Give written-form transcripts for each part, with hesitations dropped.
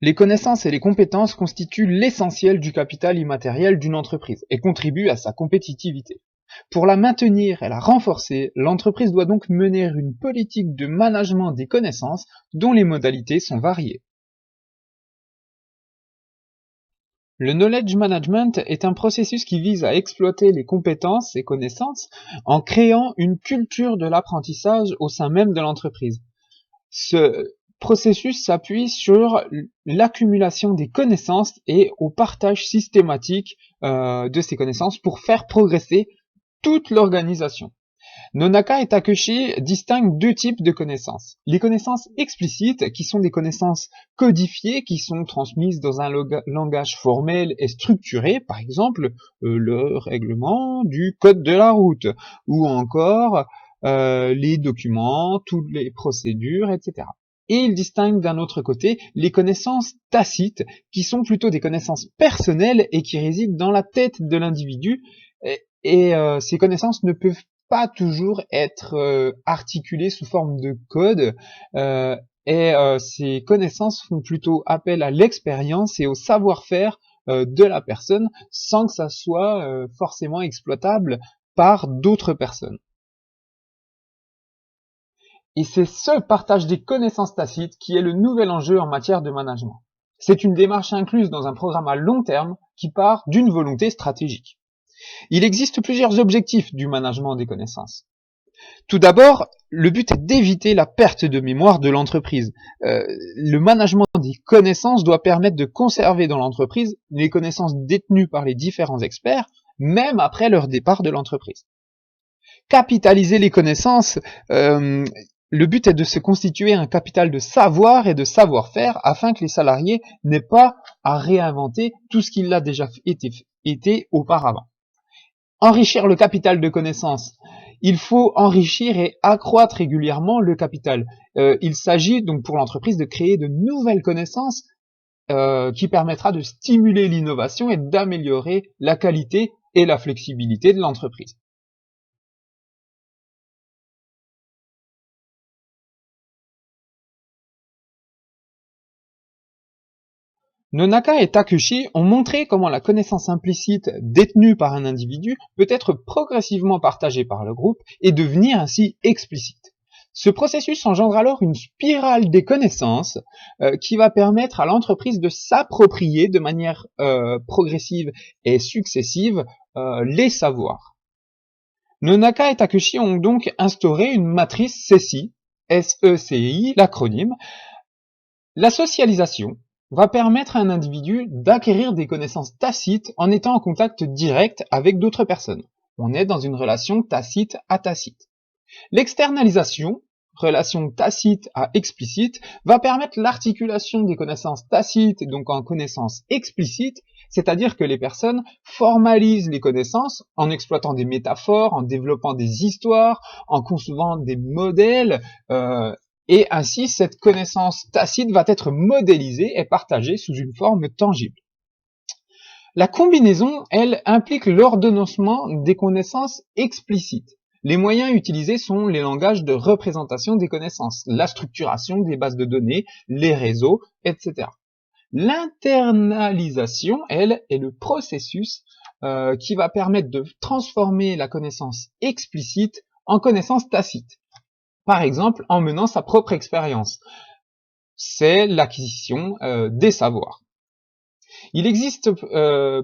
Les connaissances et les compétences constituent l'essentiel du capital immatériel d'une entreprise et contribuent à sa compétitivité. Pour la maintenir et la renforcer, l'entreprise doit donc mener une politique de management des connaissances dont les modalités sont variées. Le knowledge management est un processus qui vise à exploiter les compétences et connaissances en créant une culture de l'apprentissage au sein même de l'entreprise. Ce processus s'appuie sur l'accumulation des connaissances et au partage systématique de ces connaissances pour faire progresser toute l'organisation. Nonaka et Takeshi distinguent deux types de connaissances. Les connaissances explicites, qui sont des connaissances codifiées, qui sont transmises dans un langage formel et structuré, par exemple le règlement du code de la route, ou encore les documents, toutes les procédures, etc. Et il distingue d'un autre côté les connaissances tacites, qui sont plutôt des connaissances personnelles et qui résident dans la tête de l'individu. Ces connaissances ne peuvent pas toujours être articulées sous forme de code. Ces connaissances font plutôt appel à l'expérience et au savoir-faire de la personne sans que ça soit forcément exploitable par d'autres personnes. Et c'est ce partage des connaissances tacites qui est le nouvel enjeu en matière de management. C'est une démarche incluse dans un programme à long terme qui part d'une volonté stratégique. Il existe plusieurs objectifs du management des connaissances. Tout d'abord, le but est d'éviter la perte de mémoire de l'entreprise. Le management des connaissances doit permettre de conserver dans l'entreprise les connaissances détenues par les différents experts, même après leur départ de l'entreprise. Capitaliser les connaissances, le but est de se constituer un capital de savoir et de savoir-faire afin que les salariés n'aient pas à réinventer tout ce qu'il a déjà été auparavant. Enrichir le capital de connaissances. Il faut enrichir et accroître régulièrement le capital. Il s'agit donc pour l'entreprise de créer de nouvelles connaissances qui permettra de stimuler l'innovation et d'améliorer la qualité et la flexibilité de l'entreprise. Nonaka et Takeshi ont montré comment la connaissance implicite détenue par un individu peut être progressivement partagée par le groupe et devenir ainsi explicite. Ce processus engendre alors une spirale des connaissances qui va permettre à l'entreprise de s'approprier de manière progressive et successive les savoirs. Nonaka et Takeshi ont donc instauré une matrice SECI, S-E-C-I, l'acronyme. La socialisation va permettre à un individu d'acquérir des connaissances tacites en étant en contact direct avec d'autres personnes. On est dans une relation tacite à tacite. L'externalisation, relation tacite à explicite, va permettre l'articulation des connaissances tacites, donc en connaissances explicites, c'est-à-dire que les personnes formalisent les connaissances en exploitant des métaphores, en développant des histoires, en concevant des modèles, et ainsi, cette connaissance tacite va être modélisée et partagée sous une forme tangible. La combinaison, elle, implique l'ordonnancement des connaissances explicites. Les moyens utilisés sont les langages de représentation des connaissances, la structuration des bases de données, les réseaux, etc. L'internalisation, elle, est le processus qui va permettre de transformer la connaissance explicite en connaissance tacite. Par exemple, en menant sa propre expérience. C'est l'acquisition des savoirs. Il existe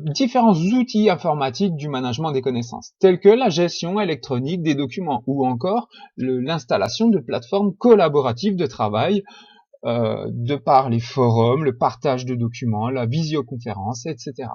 différents outils informatiques du management des connaissances, tels que la gestion électronique des documents ou encore l'installation de plateformes collaboratives de travail de par les forums, le partage de documents, la visioconférence, etc.